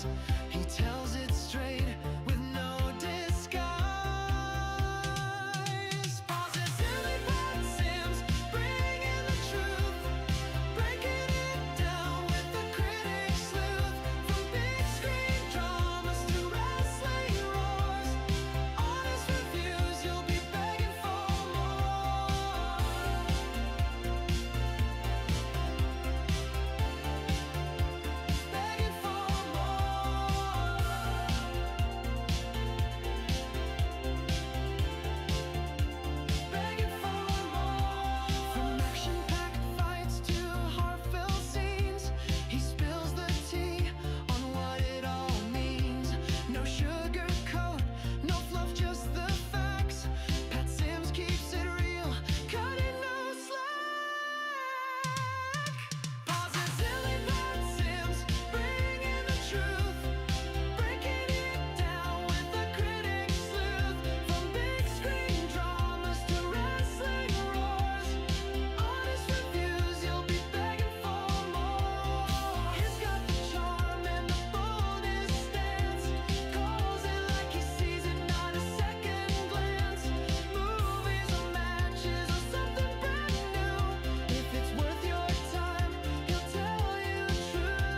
lies. He tells it straight with no disguise. Positively Pat Sims, bringing the truth, breaking it down with the critic sleuth. From big screen dramas to wrestling roars, honest reviews, you'll be begging for more. Begging for more. Begging for more. From action-packed fights to heartfelt scenes, he spills the tea on what it all means. No sugarcoat, no fluff, just the facts. Pat Sims keeps it real, cutting no slack. Positively Pat Sims, bringing the truth, breaking it down with the critic sleuth. From big screen dramas to wrestling roars, honest reviews, you'll be begging for more. He's got the charm and the boldest stance, calls it like he sees it, not a second glance. Movies or matches or something brand new, if it's worth your time, he'll tell you the truth.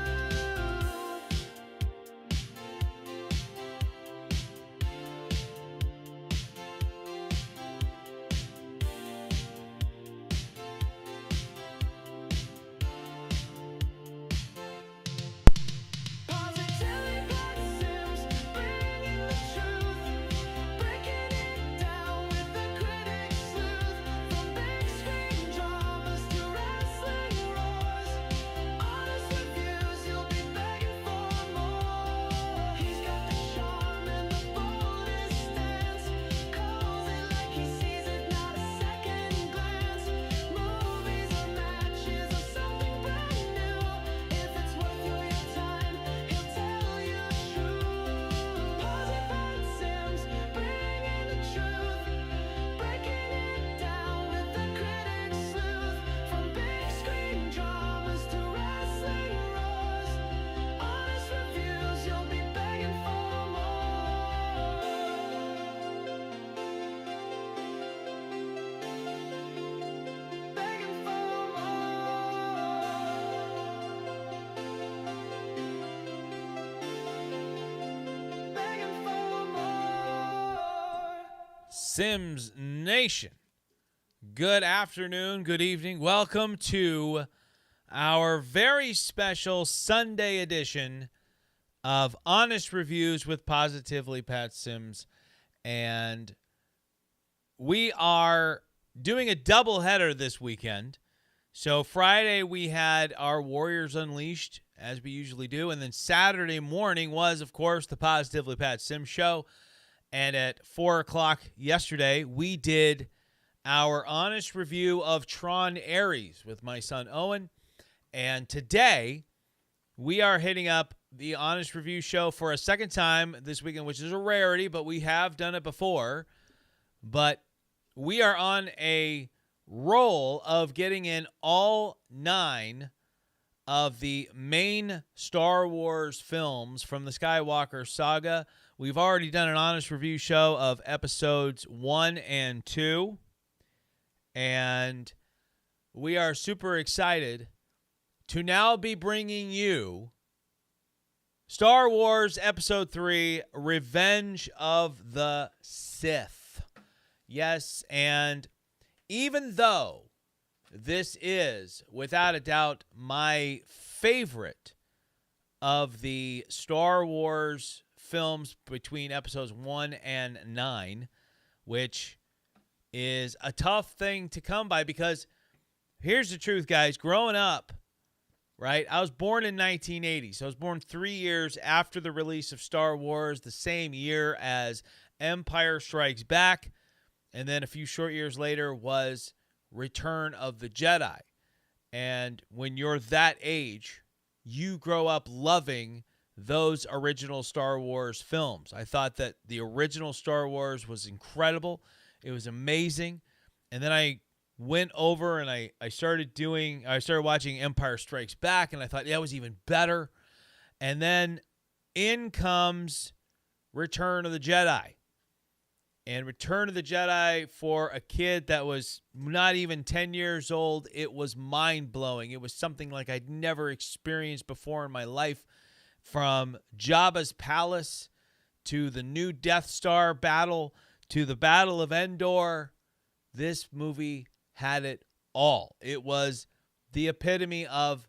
Positively Pat Sims, bringing the truth, breaking it down with the critic sleuth. From big screen dramas to wrestling roars, honest reviews, you'll be begging for more. He's got the charm and the boldest stance, calls it like he sees it, not a second glance. Movies or matches or something brand new, if it's worth your time, he'll tell you the truth. Positive Pat Sims, bringing the truth, breaking it down with the critic sleuth. From big screen dramas to wrestling roars, honest reviews, you'll be begging for more. Begging for more. Begging for more. Sims Nation, good afternoon, good evening. Welcome to our very special Sunday edition of Honest Reviews with Positively Pat Sims. And we are doing a doubleheader this weekend. So Friday we had our Warriors Unleashed, as we usually do. And then Saturday morning was, of course, the Positively Pat Sims show. And at 4 o'clock yesterday, we did our honest review of Tron Ares with my son Owen. And today, we are hitting up the honest review show for a second time this weekend, which is a rarity, but we have done it before. But we are on a roll of getting in all 9 of the main Star Wars films from the Skywalker saga. We've already done an honest review show of episodes 1 and 2. And we are super excited to now be bringing you Star Wars Episode 3, Revenge of the Sith. Yes, and even though this is, without a doubt, my favorite of the Star Wars films between episodes 1 and 9, which is a tough thing to come by because here's the truth, guys. Growing up, right, I was born in 1980, so I was born 3 years after the release of Star Wars, the same year as Empire Strikes Back, and then a few short years later was Return of the Jedi. And when you're that age, you grow up loving those original Star Wars films. I thought that the original Star Wars was incredible. It was amazing. And then I went over and I started watching Empire Strikes Back, and I thought, yeah, it was even better. And then in comes Return of the Jedi. And Return of the Jedi, for a kid that was not even 10 years old, it was mind-blowing. It was something like I'd never experienced before in my life. From Jabba's palace to the new Death Star battle to the Battle of Endor, this movie had it all. It was the epitome of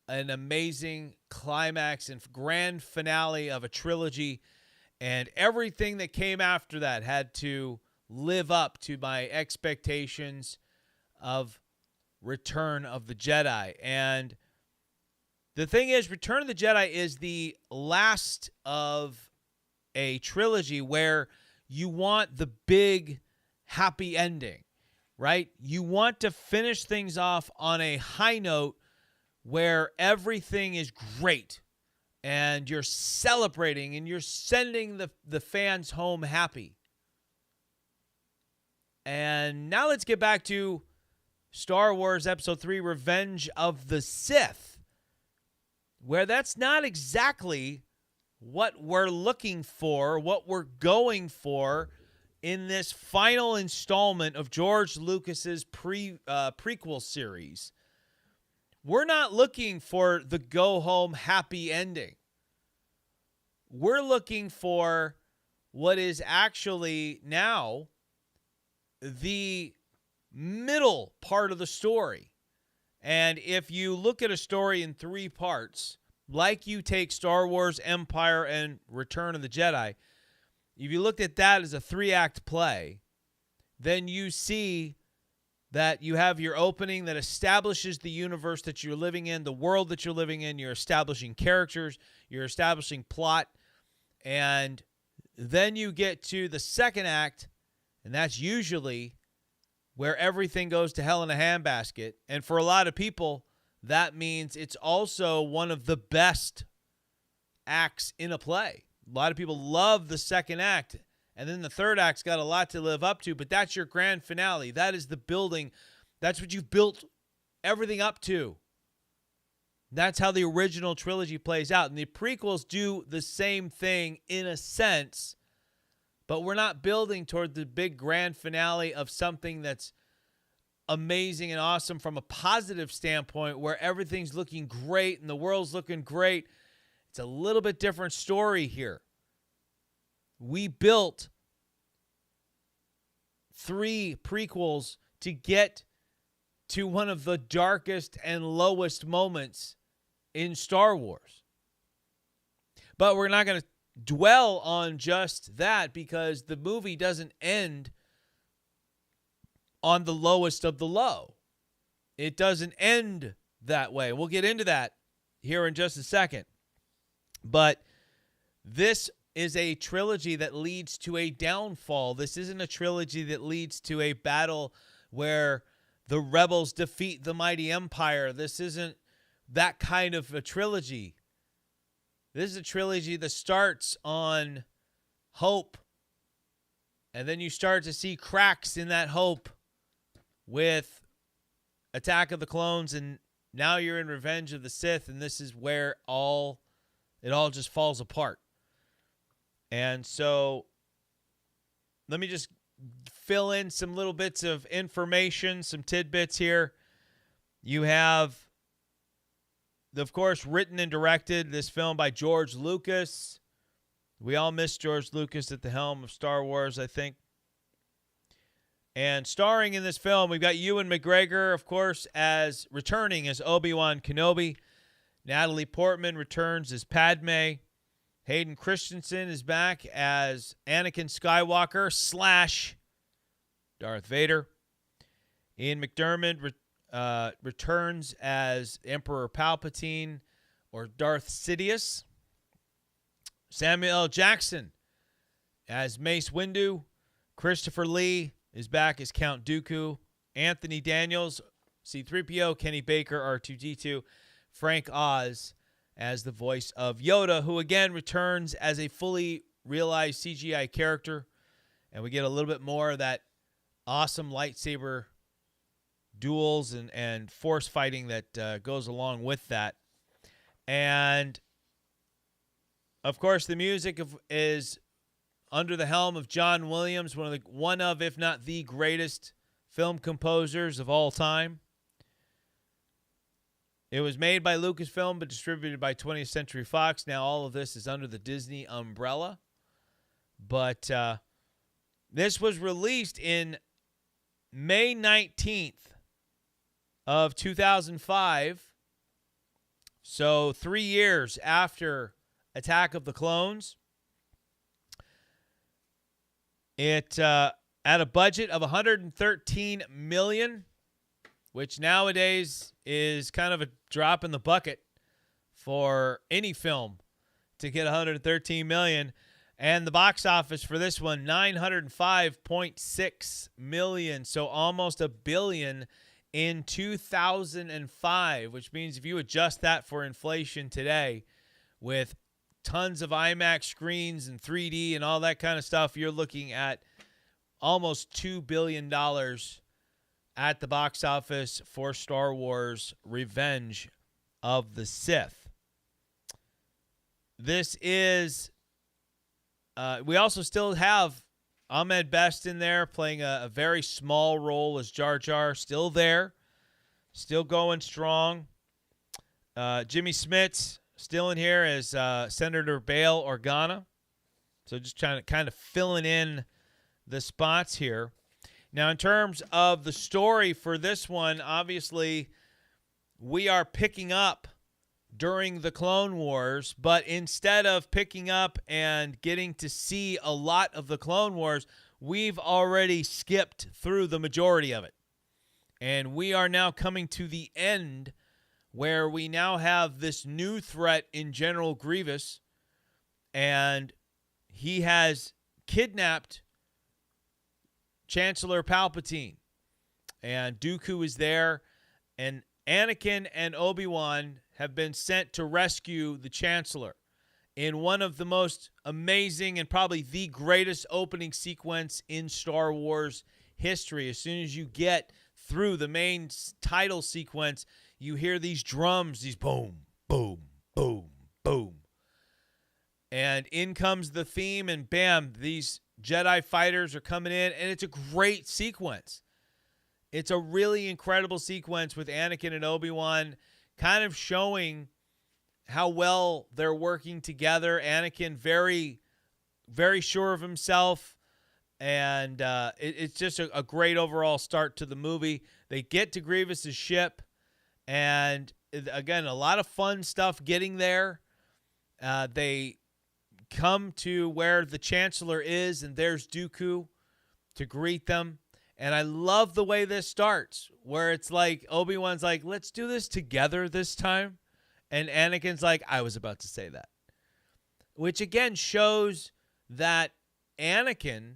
an amazing climax and grand finale of a trilogy. And everything that came after that had to live up to my expectations of Return of the Jedi. And the thing is, Return of the Jedi is the last of a trilogy where you want the big happy ending, right? You want to finish things off on a high note where everything is great. And you're celebrating and you're sending the fans home happy. And now let's get back to Star Wars Episode 3, Revenge of the Sith, where that's not exactly what we're looking for, what we're going for in this final installment of George Lucas's prequel series. We're not looking for the go-home happy ending. We're looking for what is actually now the middle part of the story. And if you look at a story in 3 parts, like you take Star Wars, Empire, and Return of the Jedi, if you looked at that as a 3-act play, then you see that you have your opening that establishes the universe that you're living in, the world that you're living in. You're establishing characters. You're establishing plot. And then you get to the 2nd act, and that's usually where everything goes to hell in a handbasket. And for a lot of people, that means it's also one of the best acts in a play. A lot of people love the 2nd act. And then the 3rd act's got a lot to live up to, but that's your grand finale. That is the building. That's what you've built everything up to. That's how the original trilogy plays out. And the prequels do the same thing in a sense, but we're not building toward the big grand finale of something that's amazing and awesome from a positive standpoint where everything's looking great and the world's looking great. It's a little bit different story here. We built 3 prequels to get to one of the darkest and lowest moments in Star Wars. But we're not going to dwell on just that because the movie doesn't end on the lowest of the low. It doesn't end that way. We'll get into that here in just a second. But this is a trilogy that leads to a downfall. This isn't a trilogy that leads to a battle where the rebels defeat the mighty empire. This isn't that kind of a trilogy. This is a trilogy that starts on hope, and then you start to see cracks in that hope with Attack of the Clones, and now you're in Revenge of the Sith, and this is where it all just falls apart. And so let me just fill in some little bits of information, some tidbits here. You have, of course, written and directed this film by George Lucas. We all miss George Lucas at the helm of Star Wars, I think. And starring in this film, we've got Ewan McGregor, of course, as returning as Obi-Wan Kenobi. Natalie Portman returns as Padme. Hayden Christensen is back as Anakin Skywalker / Darth Vader. Ian McDiarmid returns as Emperor Palpatine or Darth Sidious. Samuel L. Jackson as Mace Windu. Christopher Lee is back as Count Dooku. Anthony Daniels, C-3PO. Kenny Baker, R2-D2. Frank Oz as the voice of Yoda, who again returns as a fully realized CGI character. And we get a little bit more of that awesome lightsaber duels and force fighting that goes along with that. And Of course, the music is under the helm of John Williams, one of, if not the greatest film composers of all time. It was made by Lucasfilm but distributed by 20th Century Fox. Now all of this is under the Disney umbrella. But this was released in May 19th of 2005. So 3 years after Attack of the Clones. It at a budget of $113 million, which nowadays is kind of a drop in the bucket for any film to get $113 million. And the box office for this one, $905.6 million, so almost $1 billion in 2005, which means if you adjust that for inflation today, with tons of IMAX screens and 3D and all that kind of stuff, you're looking at almost $2 billion at the box office for Star Wars Revenge of the Sith. This is, we also still have Ahmed Best in there playing a very small role as Jar Jar, still there, still going strong. Jimmy Smits still in here as Senator Bail Organa. So just trying to kind of filling in the spots here. Now, in terms of the story for this one, obviously we are picking up during the Clone Wars, but instead of picking up and getting to see a lot of the Clone Wars, we've already skipped through the majority of it. And we are now coming to the end where we now have this new threat in General Grievous, and he has kidnapped Chancellor Palpatine, and Dooku is there, and Anakin and Obi-Wan have been sent to rescue the Chancellor in one of the most amazing and probably the greatest opening sequence in Star Wars history. As soon as you get through the main title sequence, you hear these drums, these boom, boom, boom, boom. And in comes the theme, and bam, these Jedi fighters are coming in, and it's a great sequence. It's a really incredible sequence with Anakin and Obi-Wan kind of showing how well they're working together. Anakin very, very sure of himself, and it's just a great overall start to the movie. They get to Grievous's ship, and again, a lot of fun stuff getting there. They come to where the Chancellor is, and there's Dooku to greet them. And I love the way this starts, where it's like Obi-Wan's like, let's do this together this time. And Anakin's like, I was about to say that. Which again shows that Anakin,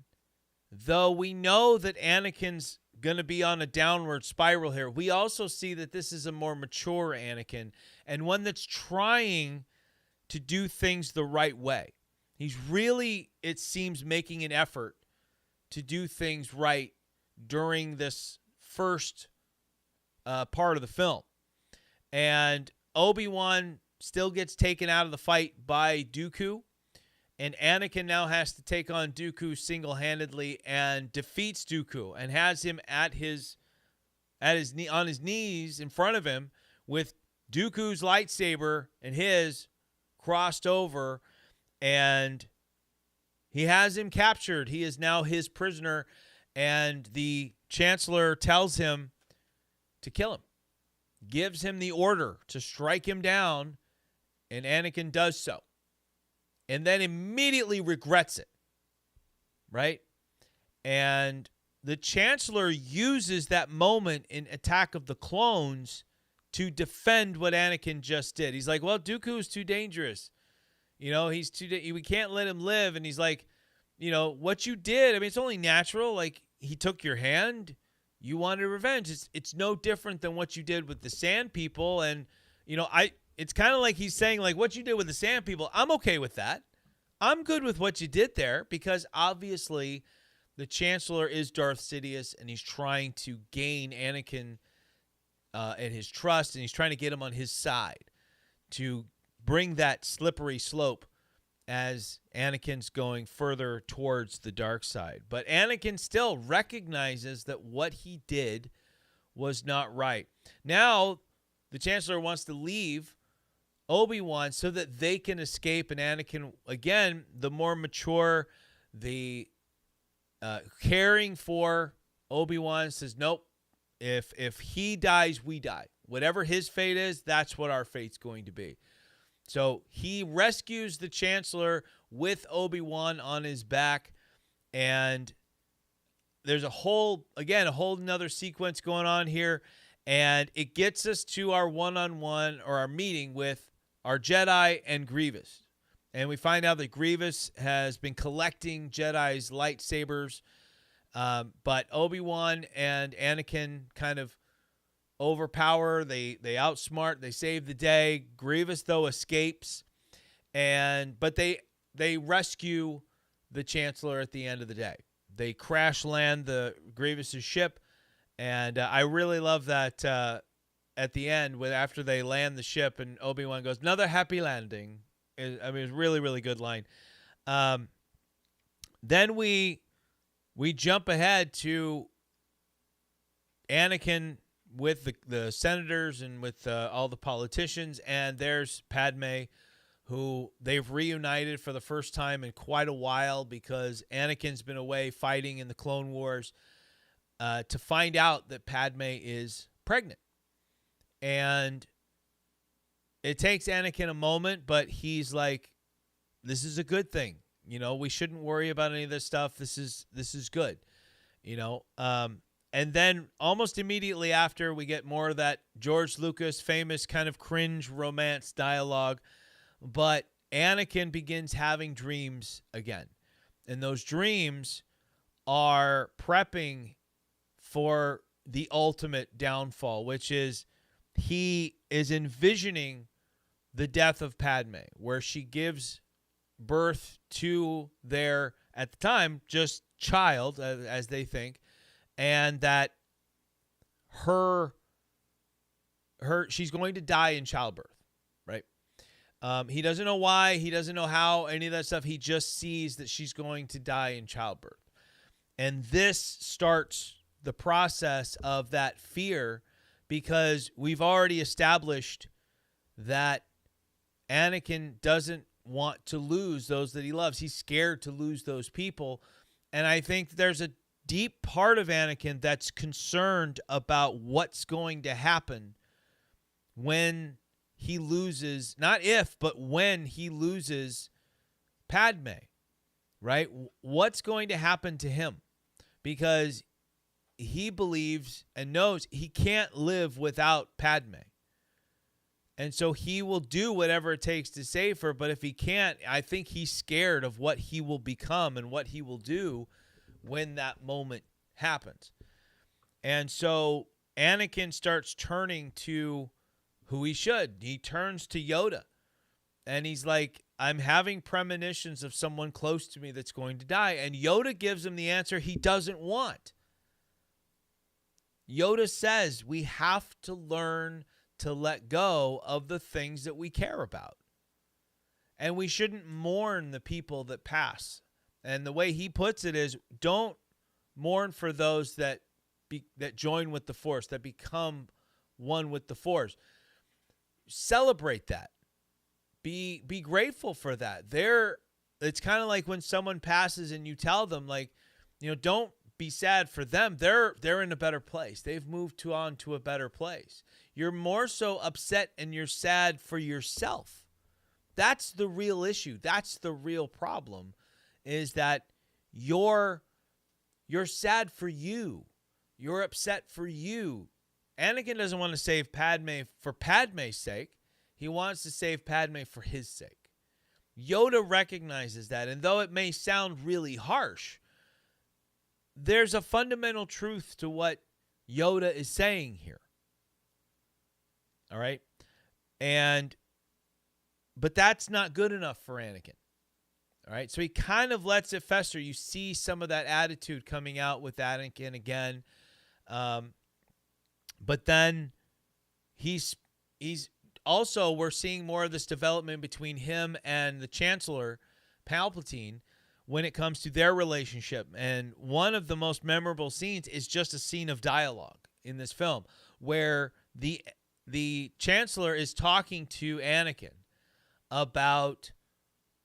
though we know that Anakin's going to be on a downward spiral here, we also see that this is a more mature Anakin and one that's trying to do things the right way. He's really, it seems, making an effort to do things right during this first part of the film. And Obi-Wan still gets taken out of the fight by Dooku, and Anakin now has to take on Dooku single-handedly and defeats Dooku and has him on his knees in front of him with Dooku's lightsaber and his crossed over, and he has him captured. He is now his prisoner. And the Chancellor tells him to kill him, gives him the order to strike him down, and Anakin does so. And then immediately regrets it, right? And the Chancellor uses that moment in Attack of the Clones to defend what Anakin just did. He's like, well, Dooku is too dangerous. You know, we can't let him live. And he's like, you know, what you did, I mean, it's only natural. Like, he took your hand. You wanted revenge. It's no different than what you did with the Sand People. And, you know, it's kind of like he's saying, like, what you did with the Sand People, I'm okay with that. I'm good with what you did there, because obviously the Chancellor is Darth Sidious, and he's trying to gain Anakin and his trust, and he's trying to get him on his side to bring that slippery slope as Anakin's going further towards the dark side. But Anakin still recognizes that what he did was not right. Now, the Chancellor wants to leave Obi-Wan so that they can escape, and Anakin, again, the more mature, the caring for Obi-Wan, says, nope, if he dies, we die. Whatever his fate is, that's what our fate's going to be. So he rescues the Chancellor with Obi-Wan on his back, and there's a whole another sequence going on here, and it gets us to our one-on-one or our meeting with our Jedi and Grievous. And we find out that Grievous has been collecting Jedi's lightsabers, but Obi-Wan and Anakin kind of overpower. They outsmart. They save the day. Grievous, though, escapes, but they rescue the Chancellor at the end of the day. They crash land the Grievous's ship, and I really love that at the end, after they land the ship, and Obi-Wan goes, "Another happy landing." It's a really, really good line. Then we jump ahead to Anakin with the senators and with all the politicians, and there's Padme, who they've reunited for the first time in quite a while because Anakin's been away fighting in the Clone Wars, to find out that Padme is pregnant. And it takes Anakin a moment, but he's like, this is a good thing. We shouldn't worry about any of this stuff. This is good. And then almost immediately after, we get more of that George Lucas famous kind of cringe romance dialogue. But Anakin begins having dreams again. And those dreams are prepping for the ultimate downfall, which is he is envisioning the death of Padme, where she gives birth to their, at the time, just child, as they think, and that she's going to die in childbirth, right? He doesn't know why. He doesn't know how, any of that stuff. He just sees that she's going to die in childbirth. And this starts the process of that fear, because we've already established that Anakin doesn't want to lose those that he loves. He's scared to lose those people. And I think there's a deep part of Anakin that's concerned about what's going to happen when he loses, not if, but when he loses Padme, right? What's going to happen to him? Because he believes and knows he can't live without Padme. And so he will do whatever it takes to save her. But if he can't, I think he's scared of what he will become and what he will do when that moment happens. And so Anakin starts turning to who he should. He turns to Yoda. And he's like, I'm having premonitions of someone close to me that's going to die. And Yoda gives him the answer he doesn't want. Yoda says we have to learn to let go of the things that we care about. And we shouldn't mourn the people that pass. And the way he puts it is, don't mourn for those that join with the Force, that become one with the Force. Celebrate that. Be grateful for that. It's kind of like when someone passes and you tell them, like, don't be sad for them. They're in a better place. They've moved on to a better place. You're more so upset and you're sad for yourself. That's the real issue. That's the real problem, is that you're sad for you. You're upset for you. Anakin doesn't want to save Padme for Padme's sake. He wants to save Padme for his sake. Yoda recognizes that, and though it may sound really harsh, there's a fundamental truth to what Yoda is saying here. All right? But that's not good enough for Anakin. All right? So he kind of lets it fester. You see some of that attitude coming out with Anakin again. But then he's also, we're seeing more of this development between him and the Chancellor, Palpatine when it comes to their relationship. And one of the most memorable scenes is just a scene of dialogue in this film where the Chancellor is talking to Anakin about,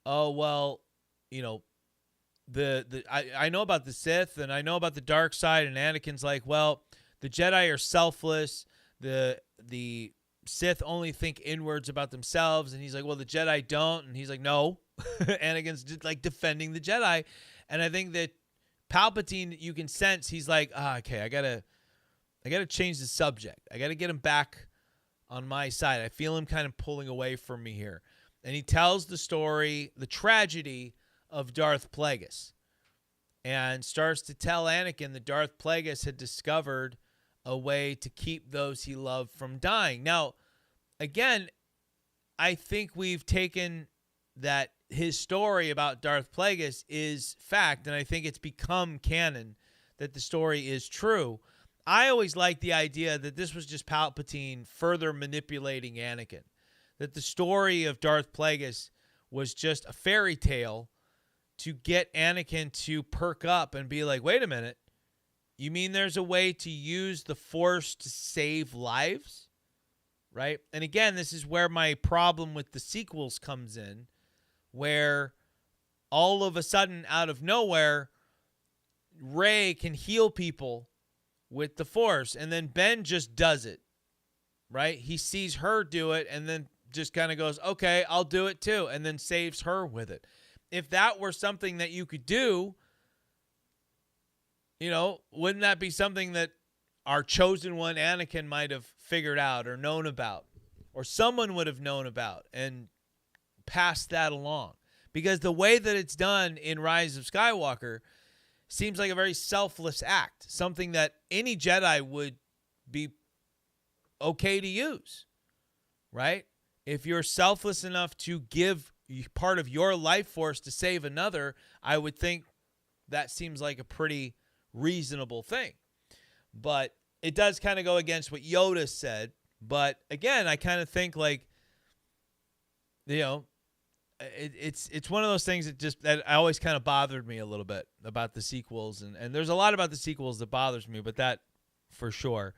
oh, well, you know, I know about the Sith and I know about the dark side, and Anakin's like, well, the Jedi are selfless. The Sith only think inwards about themselves, and he's like, well, the Jedi don't, and he's like, no. Anakin's just like defending the Jedi, and I think that Palpatine, you can sense he's like, okay, I gotta change the subject. I gotta get him back on my side. I feel him kind of pulling away from me here, and he tells the story, the tragedy of Darth Plagueis, and starts to tell Anakin that Darth Plagueis had discovered a way to keep those he loved from dying. Now, again, I think we've taken that his story about Darth Plagueis is fact, and I think it's become canon that the story is true. I always liked the idea that this was just Palpatine further manipulating Anakin, that the story of Darth Plagueis was just a fairy tale to get Anakin to perk up and be like, wait a minute, you mean there's a way to use the Force to save lives? Right? And again, this is where my problem with the sequels comes in, where all of a sudden, out of nowhere, Rey can heal people with the Force, and then Ben just does it, right? He sees her do it and then just kind of goes, okay, I'll do it too, and then saves her with it. If that were something that you could do, you know, wouldn't that be something that our chosen one, Anakin, might have figured out or known about, or someone would have known about and passed that along? Because the way that it's done in Rise of Skywalker seems like a very selfless act, something that any Jedi would be okay to use, right? If you're selfless enough to give part of your life force to save another, I would think that seems like a pretty reasonable thing. But it does kind of go against what Yoda said. But again, I kind of think like, you know, it's one of those things that always kind of bothered me a little bit about the sequels, and there's a lot about the sequels that bothers me, but that for sure.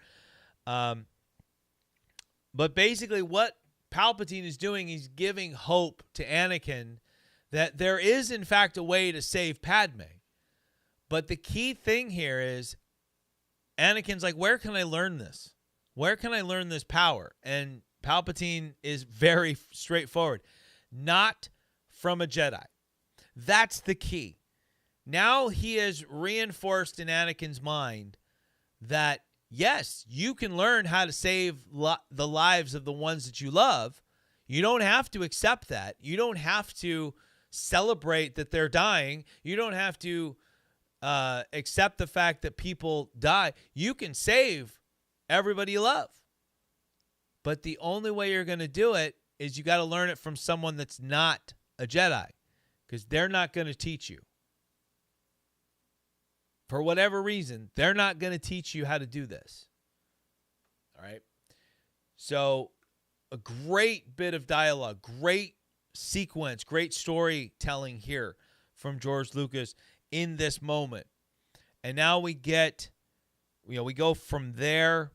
But basically, what Palpatine is doing, he's giving hope to Anakin that there is in fact a way to save Padme. But the key thing here is Anakin's like, where can I learn this? Where can I learn this power? And Palpatine is very straightforward. Not from a Jedi. That's the key. Now he has reinforced in Anakin's mind that, yes, you can learn how to save the lives of the ones that you love. You don't have to accept that. You don't have to celebrate that they're dying. You don't have to accept the fact that people die. You can save everybody you love. But the only way you're going to do it is you got to learn it from someone that's not a Jedi, because they're not going to teach you. For whatever reason, they're not going to teach you how to do this. All right? So, a great bit of dialogue, great sequence, great storytelling here from George Lucas in this moment. And now we get, you know, we go from there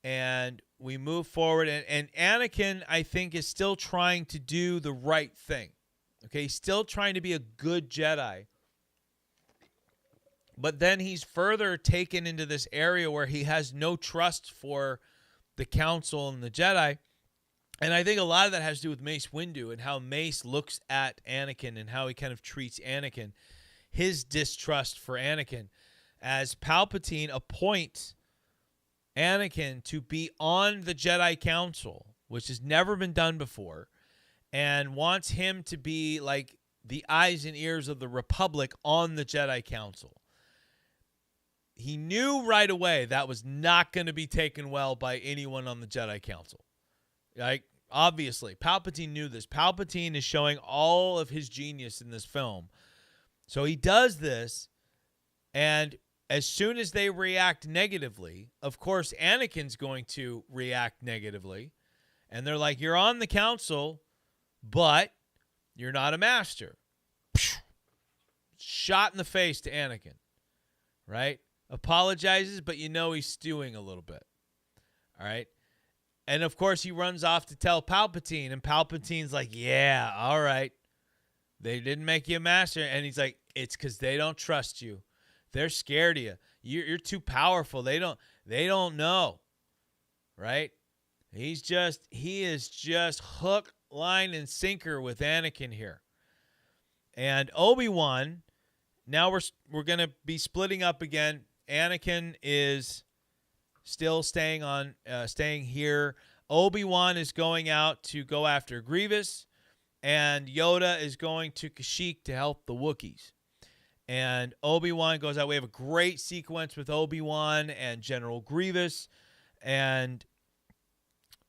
and we move forward. And Anakin, I think, is still trying to do the right thing. Okay, he's still trying to be a good Jedi. But then he's further taken into this area where he has no trust for the Council and the Jedi. And I think a lot of that has to do with Mace Windu and how Mace looks at Anakin and how he kind of treats Anakin. His distrust for Anakin, as Palpatine appoints Anakin to be on the Jedi Council, which has never been done before, and wants him to be like the eyes and ears of the Republic on the Jedi Council. He knew right away that was not going to be taken well by anyone on the Jedi Council. Like, obviously, Palpatine knew this. Palpatine is showing all of his genius in this film. So he does this, and as soon as they react negatively, of course, Anakin's going to react negatively. And they're like, you're on the council, but you're not a master. shot in the face to Anakin, right? Apologizes, but you know he's stewing a little bit, all right? And, of course, he runs off to tell Palpatine, and Palpatine's like, yeah, all right. They didn't make you a master. And he's like, it's because they don't trust you. They're scared of you. You're too powerful. They don't know, right? He is just hook, line, and sinker with Anakin here. And Obi-Wan, now we're going to be splitting up again. Anakin is still staying here. Obi-Wan is going out to go after Grievous, and Yoda is going to Kashyyyk to help the Wookiees. And Obi-Wan goes out. We have a great sequence with Obi-Wan and General Grievous, and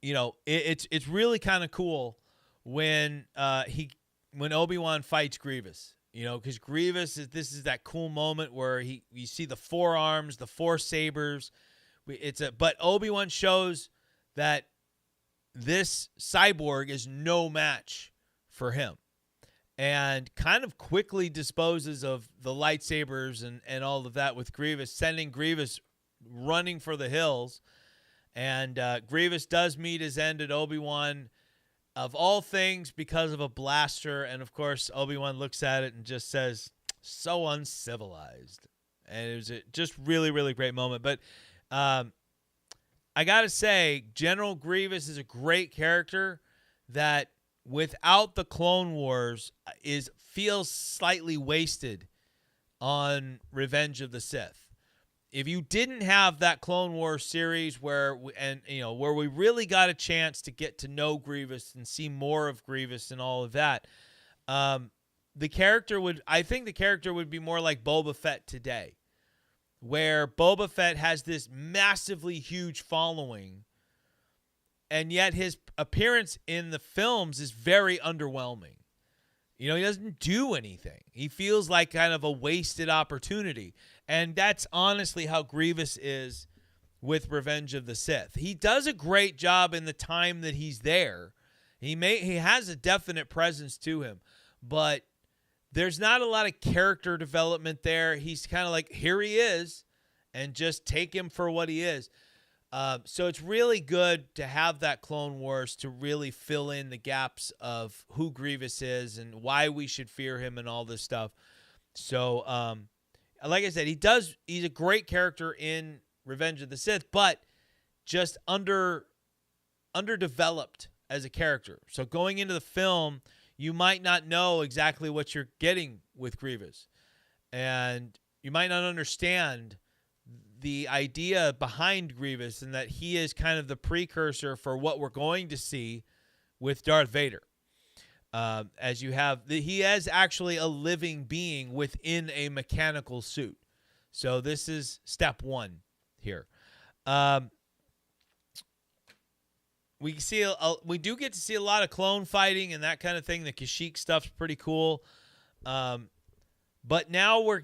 it's really kind of cool when Obi-Wan fights Grievous. Because Grievous this is that cool moment where you see the forearms, the four sabers. But Obi-Wan shows that this cyborg is no match for him, and kind of quickly disposes of the lightsabers and all of that with Grievous, sending Grievous running for the hills. And Grievous does meet his end at Obi-Wan, of all things, because of a blaster. And, of course, Obi-Wan looks at it and just says, so uncivilized. And it was just really, really great moment. But I got to say, General Grievous is a great character that, without the Clone Wars, feels slightly wasted on Revenge of the Sith. If you didn't have that Clone Wars series where we really got a chance to get to know Grievous and see more of Grievous and all of that, I think the character would be more like Boba Fett today, where Boba Fett has this massively huge following, and yet his appearance in the films is very underwhelming. He doesn't do anything. He feels like kind of a wasted opportunity. And that's honestly how Grievous is with Revenge of the Sith. He does a great job in the time that he's there. He has a definite presence to him, but there's not a lot of character development there. He's kind of like, here he is, and just take him for what he is. So it's really good to have that Clone Wars to really fill in the gaps of who Grievous is and why we should fear him and all this stuff. So, like I said, he's a great character in Revenge of the Sith, but just underdeveloped as a character. So going into the film, you might not know exactly what you're getting with Grievous, and you might not understand the idea behind Grievous, and that he is kind of the precursor for what we're going to see with Darth Vader. As you have, he is actually a living being within a mechanical suit. So this is step one here. We do get to see a lot of clone fighting and that kind of thing. The Kashyyyk stuff's pretty cool. But now I want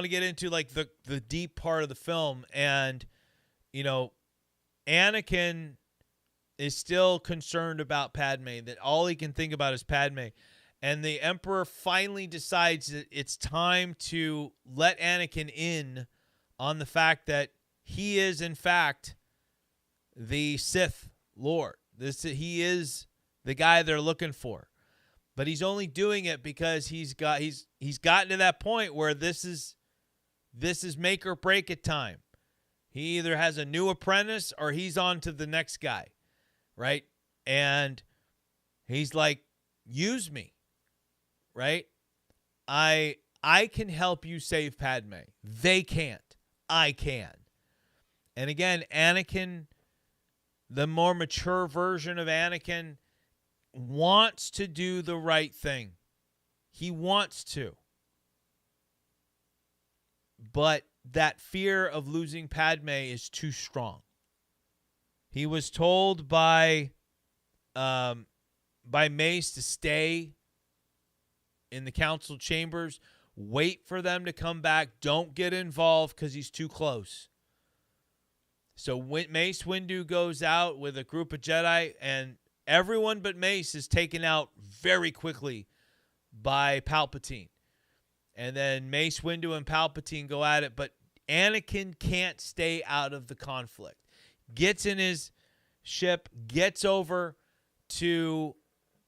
to get into like the deep part of the film, and Anakin is still concerned about Padme, that all he can think about is Padme. And the Emperor finally decides that it's time to let Anakin in on the fact that he is, in fact, the Sith Lord. He is the guy they're looking for. But he's only doing it because he's gotten to that point where this is make or break it time. He either has a new apprentice or he's on to the next guy. Right? And he's like, use me. Right? I can help you save Padme. They can't. I can. And again, Anakin, the more mature version of Anakin, wants to do the right thing. He wants to. But that fear of losing Padme is too strong. He was told by Mace to stay in the council chambers, wait for them to come back, don't get involved because he's too close. So when Mace Windu goes out with a group of Jedi, and everyone but Mace is taken out very quickly by Palpatine. And then Mace Windu and Palpatine go at it, but Anakin can't stay out of the conflict. Gets in his ship, gets over to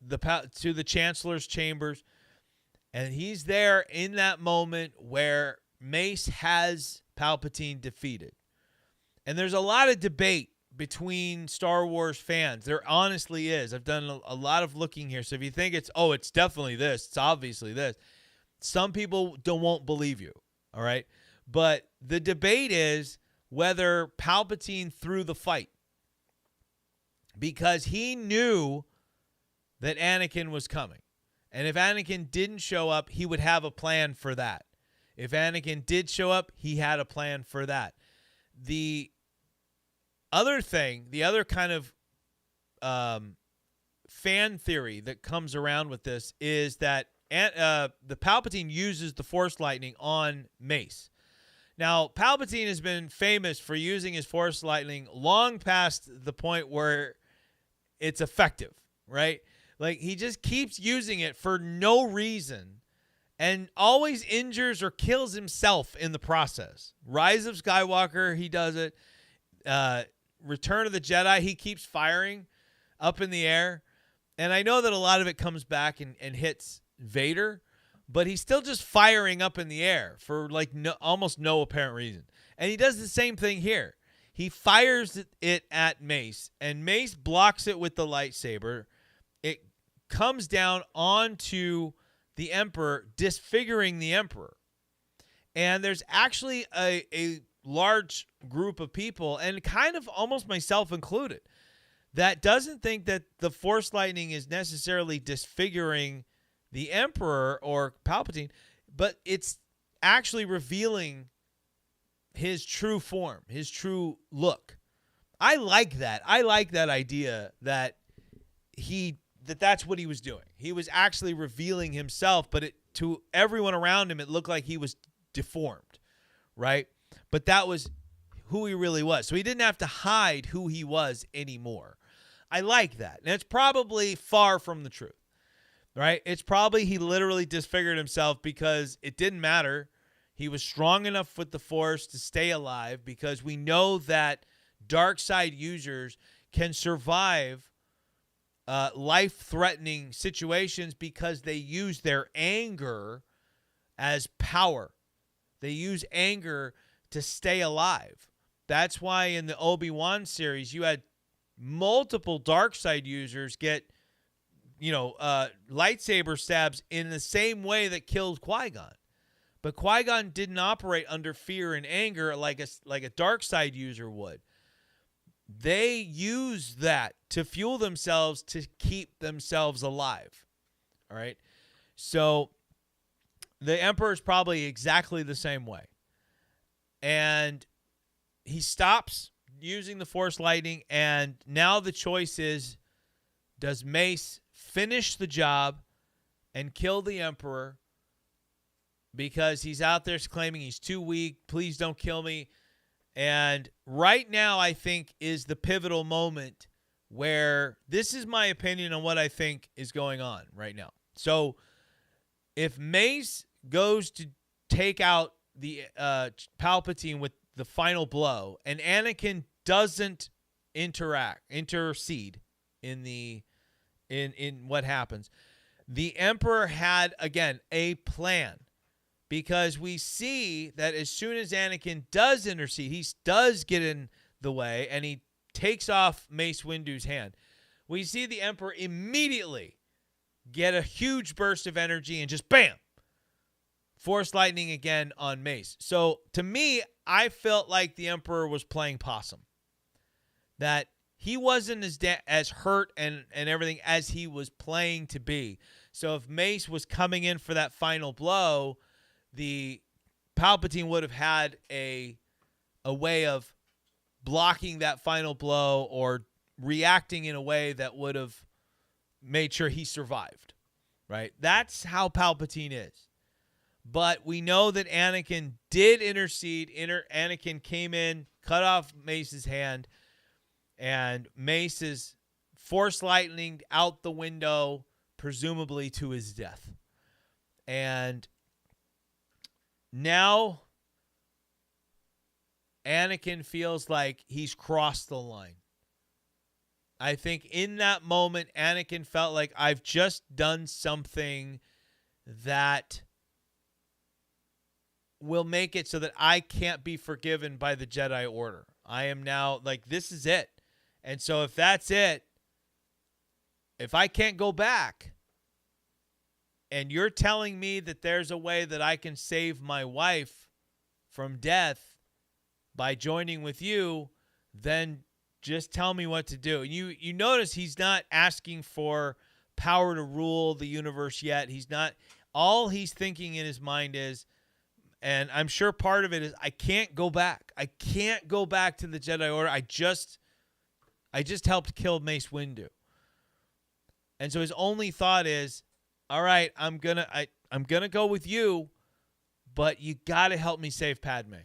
the Chancellor's chambers, and he's there in that moment where Mace has Palpatine defeated. And there's a lot of debate between Star Wars fans. There honestly is. I've done a lot of looking here. So if you think it's definitely this, it's obviously this. Some people won't believe you, all right? But the debate is whether Palpatine threw the fight, because he knew that Anakin was coming. And if Anakin didn't show up, he would have a plan for that. If Anakin did show up, he had a plan for that. The other thing, the other kind of fan theory that comes around with this is that the Palpatine uses the Force lightning on Mace. Now, Palpatine has been famous for using his Force lightning long past the point where it's effective, right? Like, he just keeps using it for no reason and always injures or kills himself in the process. Rise of Skywalker, he does it. Return of the Jedi, he keeps firing up in the air. And I know that a lot of it comes back and hits Vader, but he's still just firing up in the air for almost no apparent reason. And he does the same thing here. He fires it at Mace, and Mace blocks it with the lightsaber. It comes down onto the Emperor, disfiguring the Emperor. And there's actually a large group of people, and kind of almost myself included, that doesn't think that the Force lightning is necessarily disfiguring the Emperor or Palpatine, but it's actually revealing his true form, his true look. I like that. I like that idea that that's what he was doing. He was actually revealing himself, but to everyone around him, it looked like he was deformed, right? But that was who he really was. So he didn't have to hide who he was anymore. I like that. And it's probably far from the truth, right? It's probably he literally disfigured himself because it didn't matter. He was strong enough with the Force to stay alive, because we know that dark side users can survive life-threatening situations because they use their anger as power. They use anger to stay alive. That's why in the Obi-Wan series, you had multiple dark side users get, lightsaber stabs in the same way that killed Qui-Gon. But Qui-Gon didn't operate under fear and anger like a dark side user would. They use that to fuel themselves, to keep themselves alive. All right? So the Emperor is probably exactly the same way. And he stops using the Force lightning, and now the choice is, does Mace finish the job and kill the Emperor because he's out there claiming he's too weak, please don't kill me? And right now, I think, is the pivotal moment where this is my opinion on what I think is going on right now. So if Mace goes to take out the Palpatine with the final blow, and Anakin doesn't intercede in what happens, the Emperor had, again, a plan. Because we see that as soon as Anakin does intercede, he does get in the way, and he takes off Mace Windu's hand, we see the Emperor immediately get a huge burst of energy and just bam, Force lightning again on Mace. So to me, I felt like the Emperor was playing possum. That he wasn't as hurt and everything as he was playing to be. So if Mace was coming in for that final blow, the Palpatine would have had a way of blocking that final blow or reacting in a way that would have made sure he survived, right? That's how Palpatine is. But we know that Anakin did intercede. Anakin came in, cut off Mace's hand, and Mace is Force lightninged out the window, presumably to his death. And now Anakin feels like he's crossed the line. I think in that moment, Anakin felt like I've just done something that will make it so that I can't be forgiven by the Jedi Order. I am now like, this is it. And so if that's it, if I can't go back, and you're telling me that there's a way that I can save my wife from death by joining with you, then just tell me what to do. You notice he's not asking for power to rule the universe yet. He's not. All he's thinking in his mind is, and I'm sure part of it is, I can't go back. I can't go back to the Jedi Order. I just helped kill Mace Windu. And so his only thought is, all right, I'm gonna go with you, but you got to help me save Padme.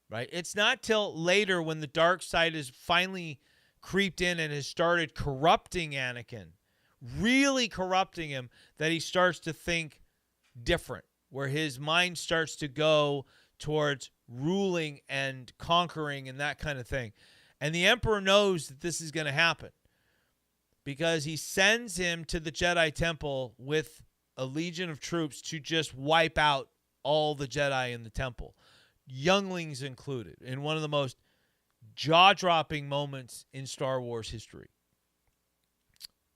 Right? It's not till later when the dark side has finally creeped in and has started corrupting Anakin, really corrupting him, that he starts to think different, where his mind starts to go towards ruling and conquering and that kind of thing. And the Emperor knows that this is going to happen because he sends him to the Jedi Temple with a legion of troops to just wipe out all the Jedi in the temple, younglings included, in one of the most jaw-dropping moments in Star Wars history.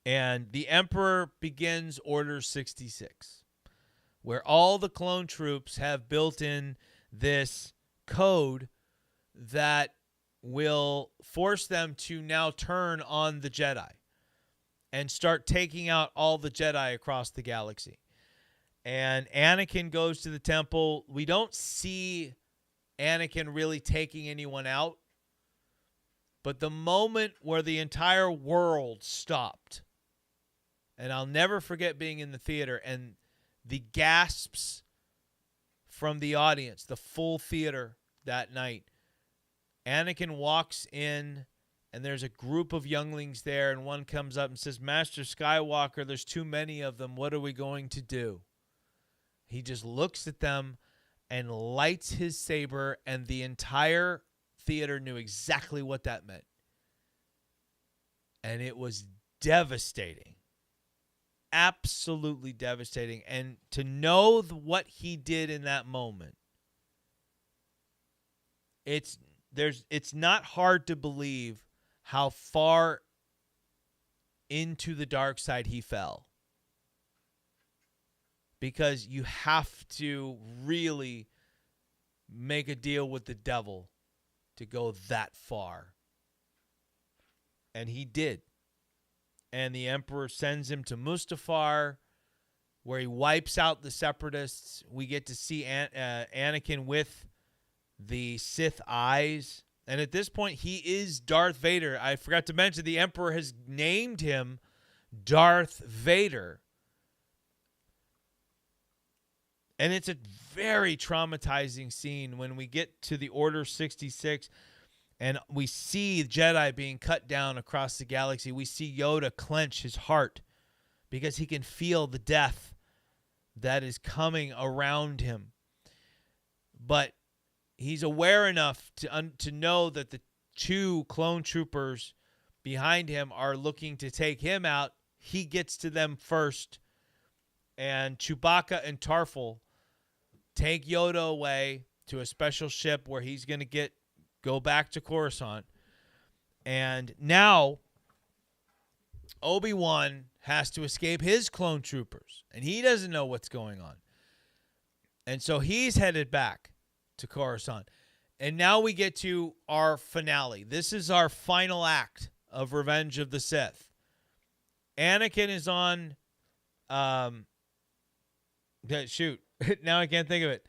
And the Emperor begins Order 66, where all the clone troops have built in this code that will force them to now turn on the Jedi and start taking out all the Jedi across the galaxy. And Anakin goes to the temple. We don't see Anakin really taking anyone out, but the moment where the entire world stopped, and I'll never forget being in the theater and the gasps from the audience, the full theater that night. Anakin walks in, and there's a group of younglings there, and one comes up and says, "Master Skywalker, there's too many of them. What are we going to do?" He just looks at them and lights his saber, and the entire theater knew exactly what that meant. And it was devastating. Absolutely devastating. And to know what he did in that moment, it's not hard to believe how far into the dark side he fell. Because you have to really make a deal with the devil to go that far. And he did. And the Emperor sends him to Mustafar, where he wipes out the Separatists. We get to see Anakin with the Sith eyes. And at this point, he is Darth Vader. I forgot to mention the Emperor has named him Darth Vader. And it's a very traumatizing scene when we get to the Order 66 and we see Jedi being cut down across the galaxy. We see Yoda clench his heart because he can feel the death that is coming around him. But he's aware enough to know that the two clone troopers behind him are looking to take him out. He gets to them first. And Chewbacca and Tarful take Yoda away to a special ship where he's going to go back to Coruscant. And now Obi-Wan has to escape his clone troopers, and he doesn't know what's going on. And so he's headed back to Coruscant. And now we get to our finale. This is our final act of Revenge of the Sith. Anakin is on shoot. Now I can't think of it.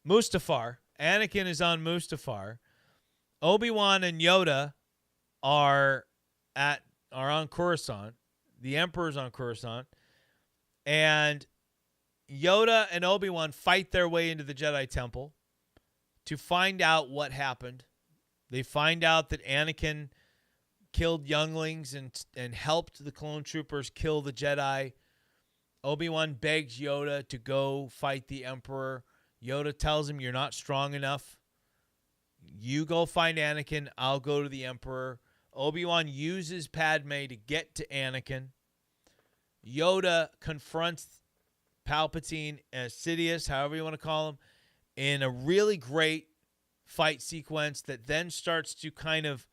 Mustafar. Anakin is on Mustafar. Obi-Wan and Yoda are on Coruscant. The Emperor's on Coruscant. And Yoda and Obi-Wan fight their way into the Jedi Temple to find out what happened. They find out that Anakin killed younglings and helped the clone troopers kill the Jedi. Obi-Wan begs Yoda to go fight the Emperor. Yoda tells him, you're not strong enough. You go find Anakin. I'll go to the Emperor. Obi-Wan uses Padme to get to Anakin. Yoda confronts Palpatine, Sidious, however you want to call him, in a really great fight sequence that then starts to kind of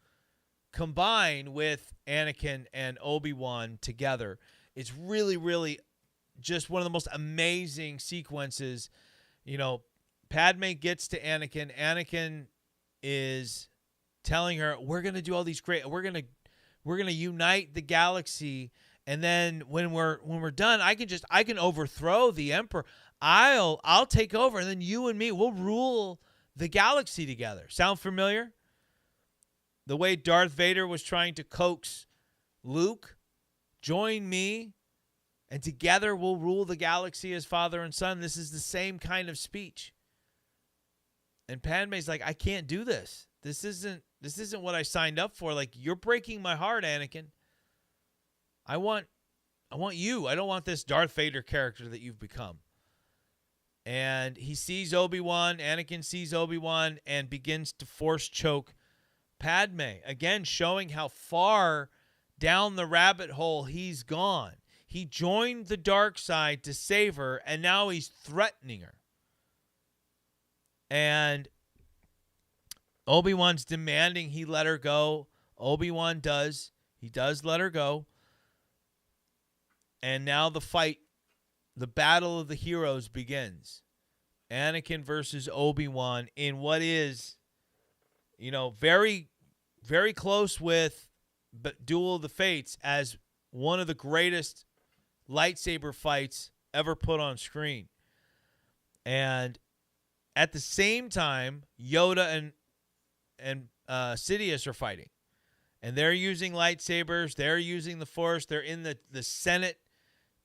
combine with Anakin and Obi-Wan together. It's really, really just one of the most amazing sequences. You know, Padme gets to Anakin. Anakin is telling her, we're going to do all these great, we're going to unite the galaxy. And then when we're done, I can overthrow the Emperor. I'll take over, and then you and me, we'll rule the galaxy together. Sound familiar? The way Darth Vader was trying to coax Luke, join me, and together we'll rule the galaxy as father and son. This is the same kind of speech. And Padme's like, I can't do this. This isn't what I signed up for. Like, you're breaking my heart, Anakin. I want you. I don't want this Darth Vader character that you've become. And he sees Obi-Wan. Anakin sees Obi-Wan and begins to force choke Padme. Again, showing how far down the rabbit hole he's gone. He joined the dark side to save her, and now he's threatening her. And Obi-Wan's demanding he let her go. Obi-Wan does. He does let her go. And now the fight, the battle of the heroes begins. Anakin versus Obi-Wan in what is, very, very close with Duel of the Fates as one of the greatest lightsaber fights ever put on screen. And at the same time, Yoda and Sidious are fighting. And they're using lightsabers. They're using the Force. They're in the Senate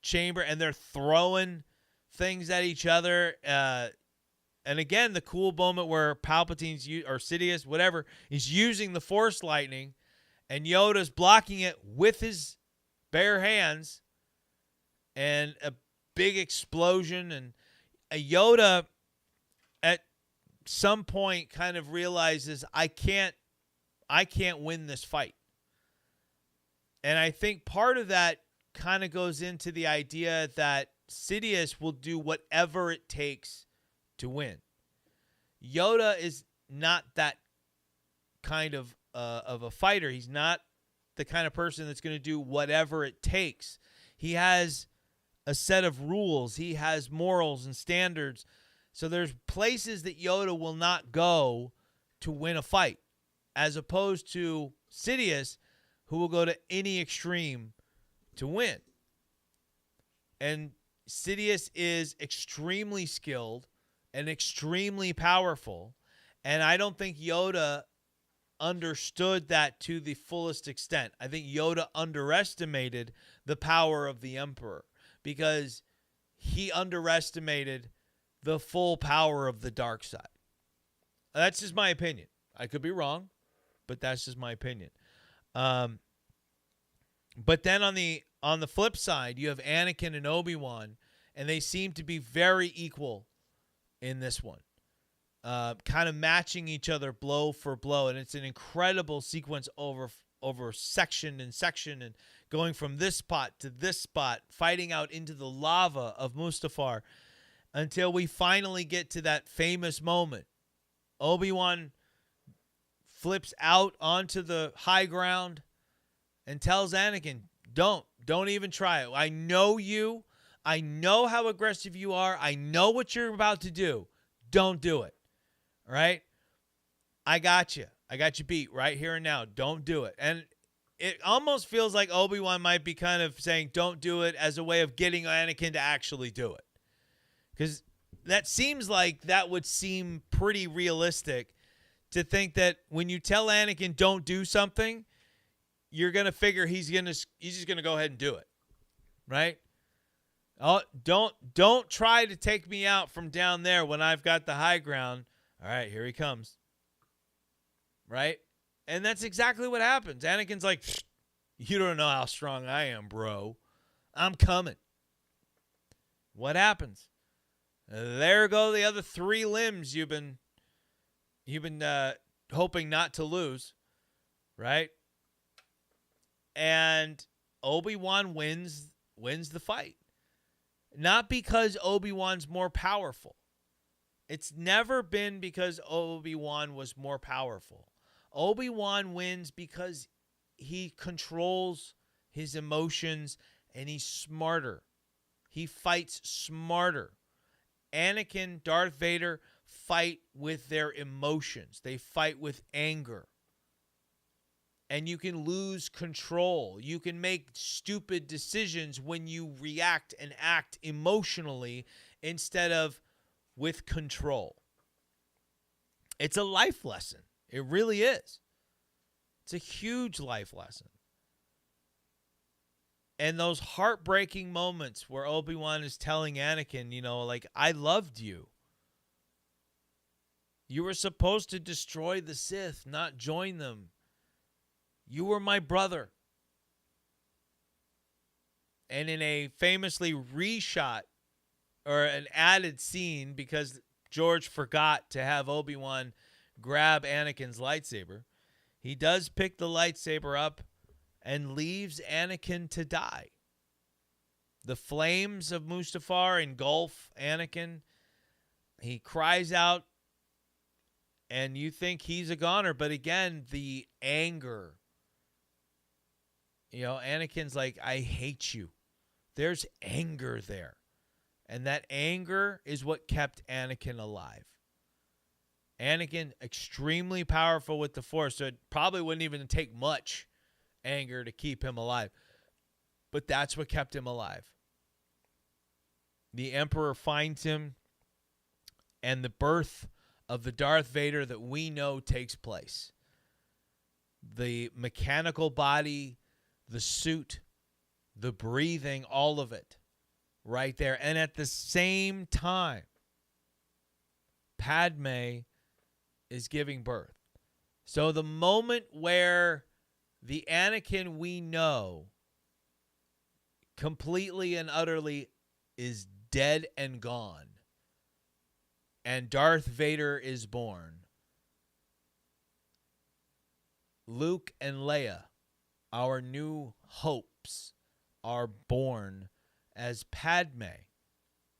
chamber, and they're throwing things at each other. And again, the cool moment where Palpatine's or Sidious, whatever, is using the Force lightning, and Yoda's blocking it with his bare hands, and a big explosion. And Yoda at some point kind of realizes, I can't win this fight. And I think part of that kind of goes into the idea that Sidious will do whatever it takes to win. Yoda is not that kind of a fighter. He's not the kind of person that's going to do whatever it takes. He has a set of rules. He has morals and standards. So there's places that Yoda will not go to win a fight, as opposed to Sidious, who will go to any extreme to win. And Sidious is extremely skilled and extremely powerful, and I don't think Yoda understood that to the fullest extent. I think Yoda underestimated the power of the Emperor because he underestimated the full power of the dark side. That's just my opinion. I could be wrong, but that's just my opinion. But then on the flip side, you have Anakin and Obi-Wan, and they seem to be very equal in this one. Kind of matching each other blow for blow, and it's an incredible sequence over section and section, and going from this spot to this spot, fighting out into the lava of Mustafar, until we finally get to that famous moment. Obi-Wan flips out onto the high ground and tells Anakin, don't even try it. I know you. I know how aggressive you are. I know what you're about to do. Don't do it. All right? I got you. I got you beat right here and now. Don't do it. And it almost feels like Obi-Wan might be kind of saying don't do it as a way of getting Anakin to actually do it. Because that seems like that would seem pretty realistic, to think that when you tell Anakin don't do something, you're going to figure he's just going to go ahead and do it. Right? Oh, don't try to take me out from down there when I've got the high ground. All right, here he comes. Right? And that's exactly what happens. Anakin's like, you don't know how strong I am, bro. I'm coming. what happens? There go the other 3 limbs you've been hoping not to lose, right? And Obi-Wan wins the fight. Not because Obi-Wan's more powerful. It's never been because Obi-Wan was more powerful. Obi-Wan wins because he controls his emotions and he's smarter. He fights smarter. Anakin, Darth Vader fight with their emotions. They fight with anger. And you can lose control. You can make stupid decisions when you react and act emotionally instead of with control. It's a life lesson. It really is. It's a huge life lesson. And those heartbreaking moments where Obi-Wan is telling Anakin, like, I loved you. You were supposed to destroy the Sith, not join them. You were my brother. And in a famously reshot or an added scene, because George forgot to have Obi-Wan grab Anakin's lightsaber, he does pick the lightsaber up and leaves Anakin to die. The flames of Mustafar engulf Anakin. He cries out, and you think he's a goner. But again, the anger. Anakin's like, I hate you. There's anger there. And that anger is what kept Anakin alive. Anakin, extremely powerful with the Force, so it probably wouldn't even take much anger to keep him alive. But that's what kept him alive. The Emperor finds him, and the birth of the Darth Vader that we know takes place. The mechanical body, the suit, the breathing, all of it right there. And at the same time, Padme is giving birth. So the moment where the Anakin we know completely and utterly is dead and gone, and Darth Vader is born, Luke and Leia, our new hopes, are born as Padme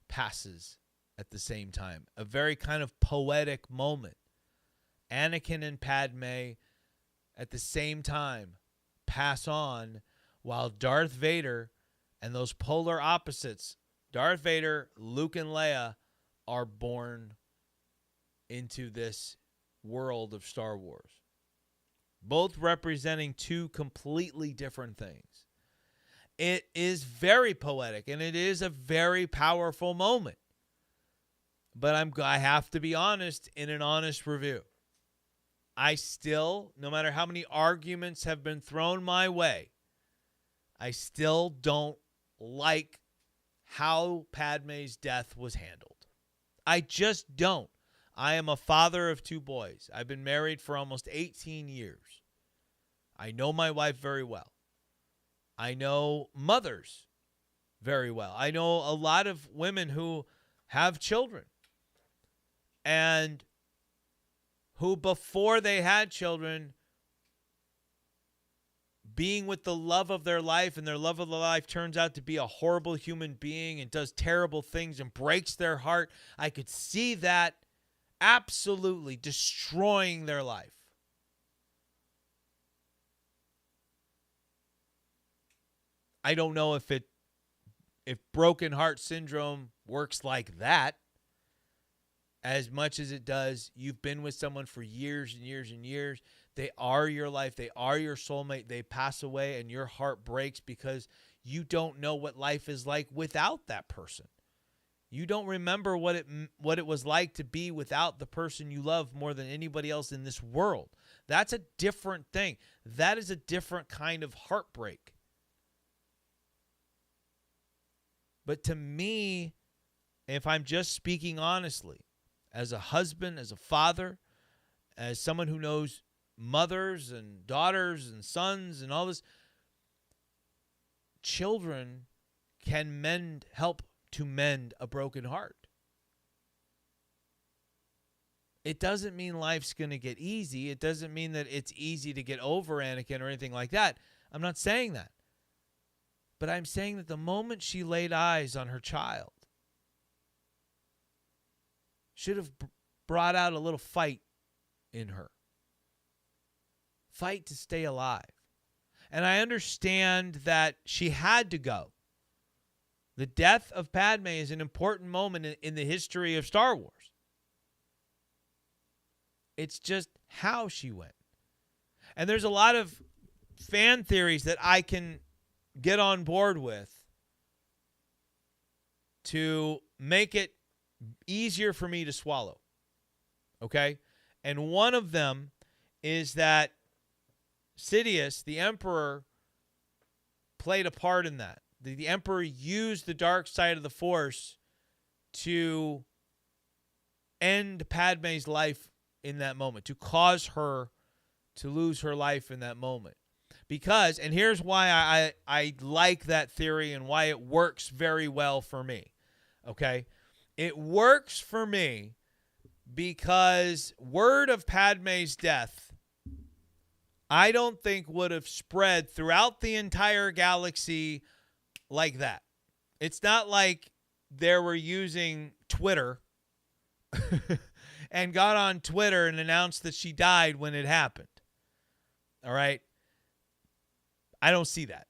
passes at the same time. A very kind of poetic moment. Anakin and Padme at the same time pass on, while Darth Vader and those polar opposites, Darth Vader, Luke, and Leia, are born into this world of Star Wars. Both representing 2 completely different things. It is very poetic, and it is a very powerful moment. But I have to be honest in an honest review. I still, no matter how many arguments have been thrown my way, I still don't like how Padme's death was handled. I just don't. I am a father of 2 boys. I've been married for almost 18 years. I know my wife very well. I know mothers very well. I know a lot of women who have children and who, before they had children, being with the love of their life, and their love of the life turns out to be a horrible human being and does terrible things and breaks their heart. I could see that absolutely destroying their life. I don't know if broken heart syndrome works like that as much as it does. You've been with someone for years and years and years. They are your life. They are your soulmate. They pass away and your heart breaks because you don't know what life is like without that person. You don't remember what it was like to be without the person you love more than anybody else in this world. That's a different thing. That is a different kind of heartbreak. But to me, if I'm just speaking honestly, as a husband, as a father, as someone who knows mothers and daughters and sons and all this, children can help to mend a broken heart. It doesn't mean life's going to get easy. It doesn't mean that it's easy to get over Anakin or anything like that. I'm not saying that. But I'm saying that the moment she laid eyes on her child, should have brought out a little fight in her. Fight to stay alive. And I understand that she had to go. The death of Padme is an important moment in the history of Star Wars. It's just how she went. And there's a lot of fan theories that I can get on board with to make it easier for me to swallow. Okay? And one of them is that Sidious, the Emperor, played a part in that. The Emperor used the dark side of the Force to end Padme's life in that moment, to cause her to lose her life in that moment. Because, and here's why I like that theory and why it works very well for me. Okay? It works for me because word of Padme's death, I don't think would have spread throughout the entire galaxy like that. It's not like they were using Twitter and got on Twitter and announced that she died when it happened. All right? I don't see that.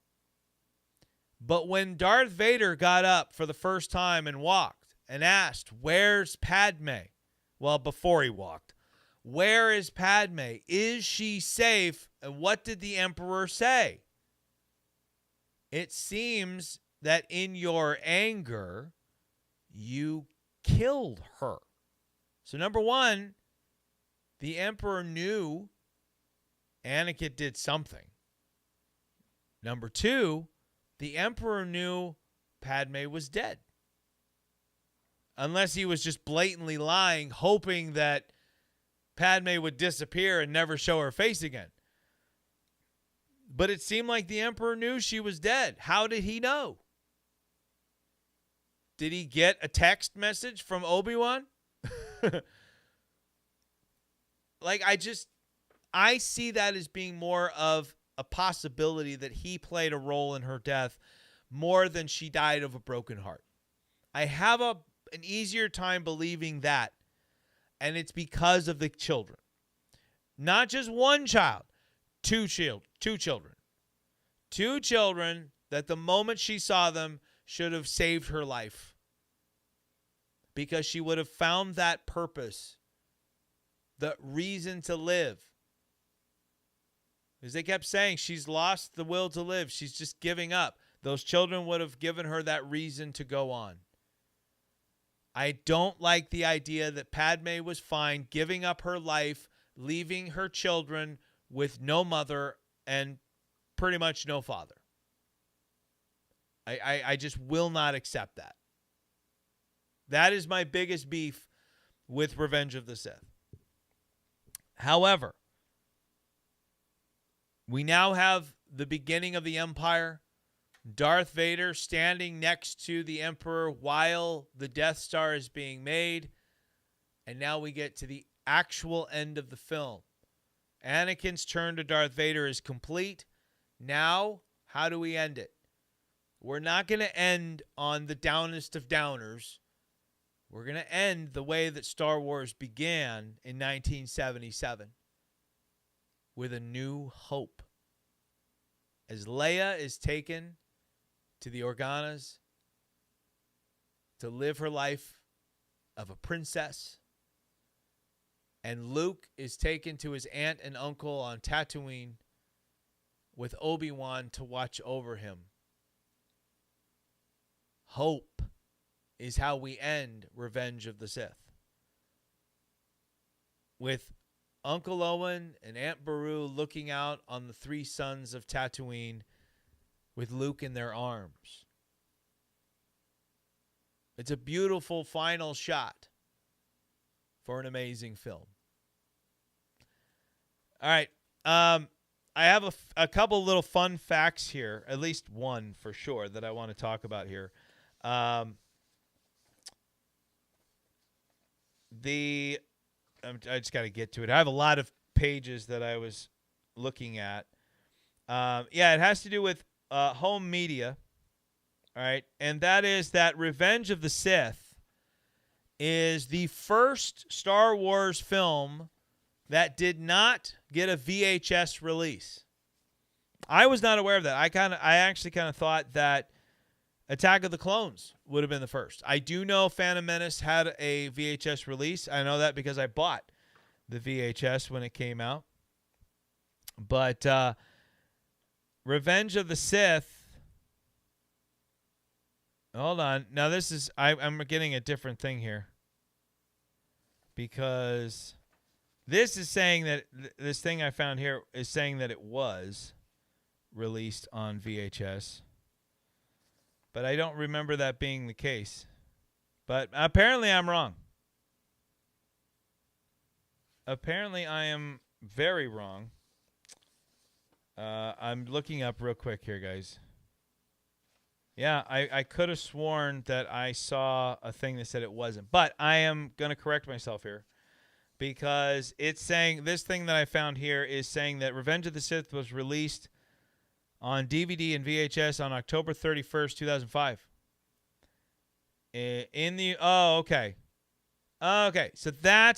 But when Darth Vader got up for the first time and walked and asked, "Where's Padme?" Well, before he walked. "Where is Padme? Is she safe?" And what did the Emperor say? It seems that in your anger, you killed her. So number one, the Emperor knew Anakin did something. Number two, the Emperor knew Padme was dead. Unless he was just blatantly lying, hoping that Padme would disappear and never show her face again. But it seemed like the Emperor knew she was dead. How did he know? Did he get a text message from Obi-Wan? I see that as being more of a possibility that he played a role in her death more than she died of a broken heart. I have an easier time believing that, and it's because of the children. Not just one child, two children. Two children that the moment she saw them should have saved her life. Because she would have found that purpose, the reason to live. Because they kept saying she's lost the will to live. She's just giving up. Those children would have given her that reason to go on. I don't like the idea that Padme was fine giving up her life, leaving her children with no mother and pretty much no father. I just will not accept that. That is my biggest beef with Revenge of the Sith. However, we now have the beginning of the Empire. Darth Vader standing next to the Emperor while the Death Star is being made. And now we get to the actual end of the film. Anakin's turn to Darth Vader is complete. Now, how do we end it? We're not going to end on the downest of downers. We're going to end the way that Star Wars began in 1977. With a new hope. As Leia is taken to the Organas to live her life of a princess, and Luke is taken to his aunt and uncle on Tatooine with Obi-Wan to watch over him. Hope is how we end Revenge of the Sith. With Uncle Owen and Aunt Beru looking out on the three sons of Tatooine with Luke in their arms. It's a beautiful final shot for an amazing film. All right. I have a couple little fun facts here, at least one for sure, that I want to talk about here. I just got to get to it. I have a lot of pages that I was looking at. Yeah, it has to do with home media. All right, and that is that Revenge of the Sith is the first Star Wars film that did not get a VHS release. I was not aware of that. I actually kind of thought that Attack of the Clones would have been the first. I do know Phantom Menace had a VHS release. I know that because I bought the VHS when it came out. But Revenge of the Sith. Hold on. Now this is I'm getting a different thing here. Because this is saying that this thing I found here is saying that it was released on VHS. But I don't remember that being the case. But apparently I'm wrong. Apparently I am very wrong. I'm looking up real quick here, guys. Yeah, I could have sworn that I saw a thing that said it wasn't. But I am going to correct myself here. Because it's saying, this thing that I found here is saying that Revenge of the Sith was released on DVD and VHS on October 31st, 2005. Okay. Okay, so that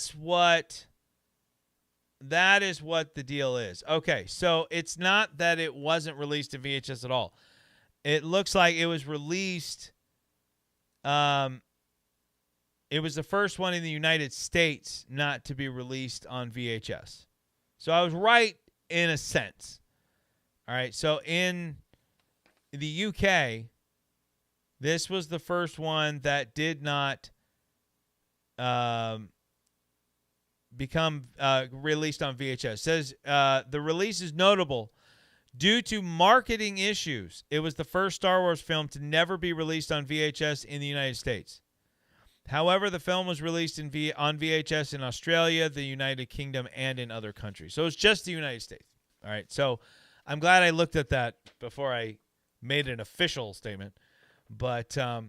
is what the deal is. Okay, so it's not that it wasn't released in VHS at all. It looks like it was released, it was the first one in the United States not to be released on VHS. So I was right in a sense. All right, so in the UK, this was the first one that did not become released on VHS. It says the release is notable due to marketing issues. It was the first Star Wars film to never be released on VHS in the United States. However, the film was released on VHS in Australia, the United Kingdom, and in other countries. So it's just the United States. All right, so I'm glad I looked at that before I made an official statement. But I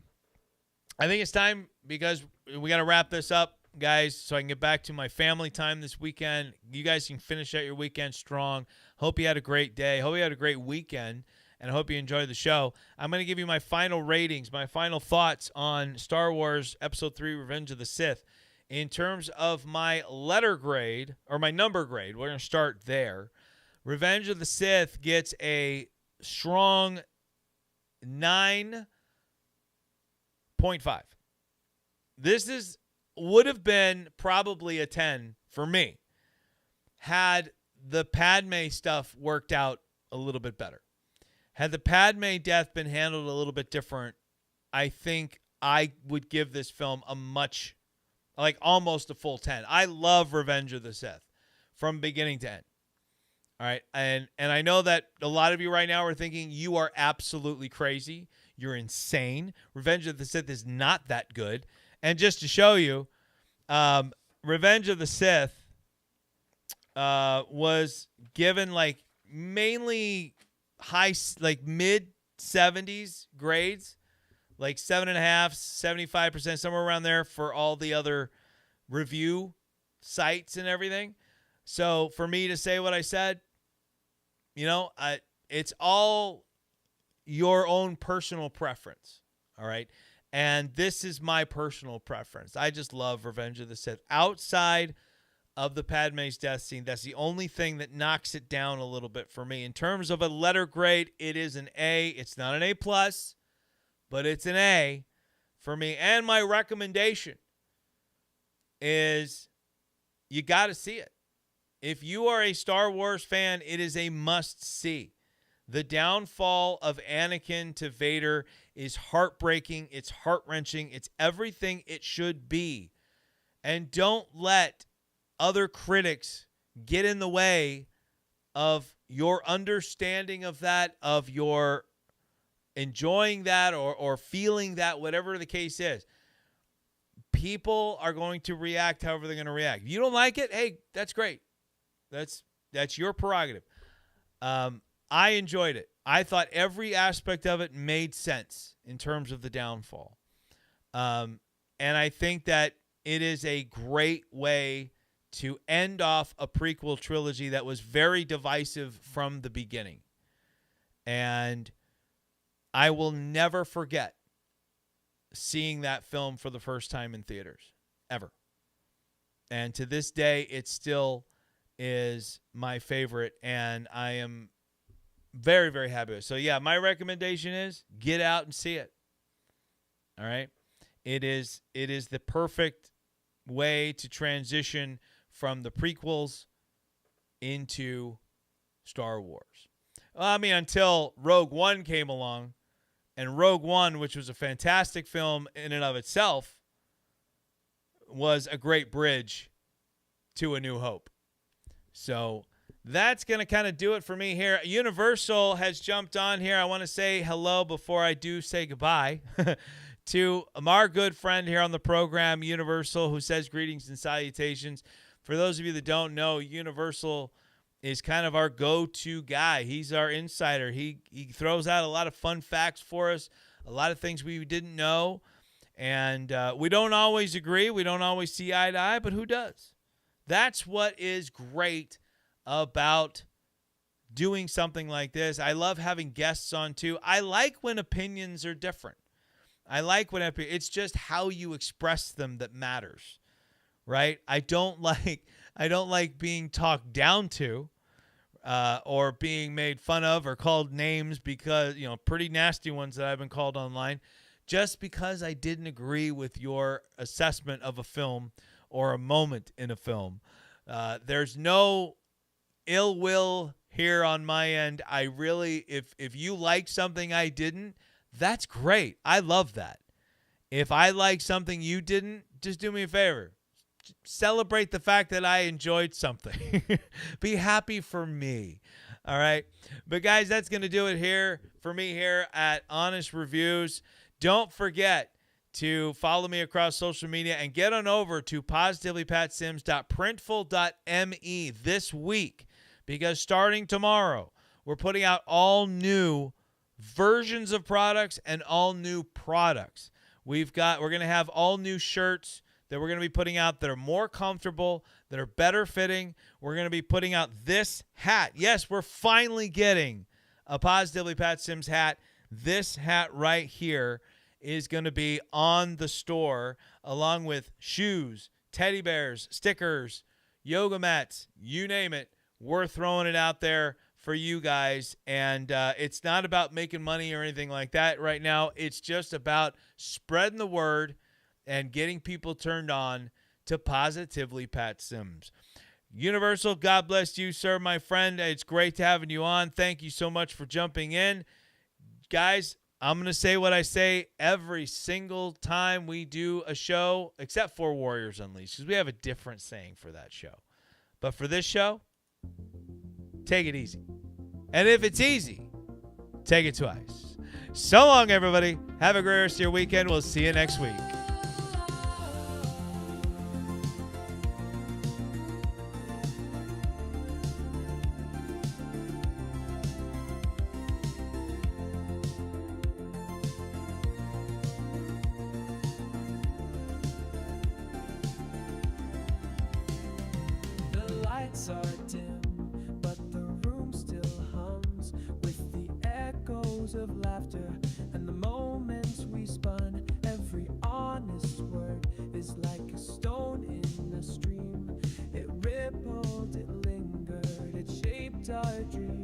think it's time because we got to wrap this up, guys, so I can get back to my family time this weekend. You guys can finish out your weekend strong. Hope you had a great day. Hope you had a great weekend, and I hope you enjoyed the show. I'm going to give you my final ratings, my final thoughts on Star Wars Episode 3 Revenge of the Sith. In terms of my letter grade, or my number grade, we're going to start there. Revenge of the Sith gets a strong 9.5. This would have been probably a 10 for me had the Padme stuff worked out a little bit better. Had the Padme death been handled a little bit different, I think I would give this film almost a full 10. I love Revenge of the Sith from beginning to end. All right, and I know that a lot of you right now are thinking you are absolutely crazy. You're insane. Revenge of the Sith is not that good. And just to show you, Revenge of the Sith was given mainly mid 70s grades, 7.5, 75%, somewhere around there for all the other review sites and everything. So for me to say what I said, it's all your own personal preference. All right. And this is my personal preference. I just love Revenge of the Sith. Outside of the Padme's death scene, that's the only thing that knocks it down a little bit for me. In terms of a letter grade, it is an A. It's not an A+, but it's an A for me. And my recommendation is you got to see it. If you are a Star Wars fan, it is a must-see. The downfall of Anakin to Vader is heartbreaking. It's heart-wrenching. It's everything it should be. And don't let other critics get in the way of your understanding of that, of your enjoying that or feeling that, whatever the case is. People are going to react however they're going to react. If you don't like it, hey, that's great. That's your prerogative. I enjoyed it. I thought every aspect of it made sense in terms of the downfall. And I think that it is a great way to end off a prequel trilogy that was very divisive from the beginning. And I will never forget seeing that film for the first time in theaters, ever. And to this day, it still is my favorite, and I am very, very happy with it. So, yeah, my recommendation is get out and see it. All right? It is the perfect way to transition from the prequels into Star Wars. Well, I mean, until Rogue One came along, and Rogue One, which was a fantastic film in and of itself, was a great bridge to A New Hope. So that's going to kind of do it for me here. Universal has jumped on here. I want to say hello before I do say goodbye to our good friend here on the program, Universal, who says greetings and salutations. For those of you that don't know, Universal is kind of our go-to guy. He's our insider. He throws out a lot of fun facts for us, a lot of things we didn't know. And we don't always agree. We don't always see eye to eye, but who does? That's what is great about doing something like this. I love having guests on too. I like when opinions are different. I like when it's just how you express them that matters, right? I don't like being talked down to or being made fun of or called names because, pretty nasty ones that I've been called online, just because I didn't agree with your assessment of a film or a moment in a film. There's no ill will here on my end. I really, if you like something I didn't, that's great. I love that. If I like something you didn't, just do me a favor. Celebrate the fact that I enjoyed something. Be happy for me. All right. But guys, that's going to do it here for me here at Honest Reviews. Don't forget to follow me across social media and get on over to positivelypatsims.printful.me this week, because starting tomorrow, we're putting out all new versions of products and all new products. We're going to have all new shirts that we're going to be putting out that are more comfortable, that are better fitting. We're going to be putting out this hat. Yes, we're finally getting a Positively Pat Sims hat. This hat right here is going to be on the store, along with shoes, teddy bears, stickers, yoga mats, you name it. We're throwing it out there for you guys. And it's not about making money or anything like that right now. It's just about spreading the word and getting people turned on to Positively Pat Sims. Universal, God bless you, sir, my friend. It's great to having you on. Thank you so much for jumping in. Guys, I'm going to say what I say every single time we do a show, except for Warriors Unleashed, because we have a different saying for that show. But for this show, take it easy. And if it's easy, take it twice. So long, everybody. Have a great rest of your weekend. We'll see you next week. The lights are dim, but the room still hums with the echoes of laughter and the moments we spun. Every honest word is like a stone in a stream. It rippled, it lingered, it shaped our dream.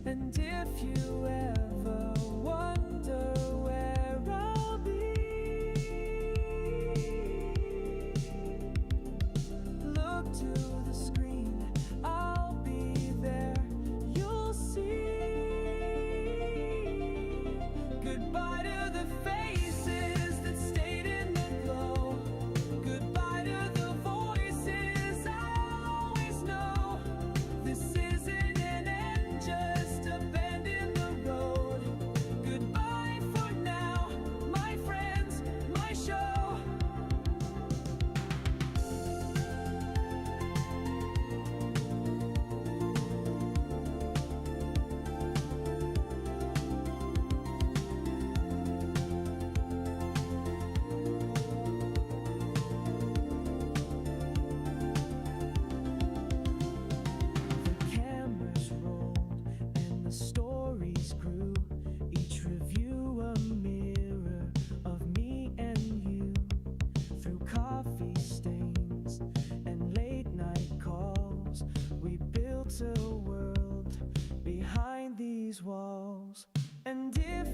And if you ever wonder where I'll be, look to the screen, I'll be there, you'll see. And if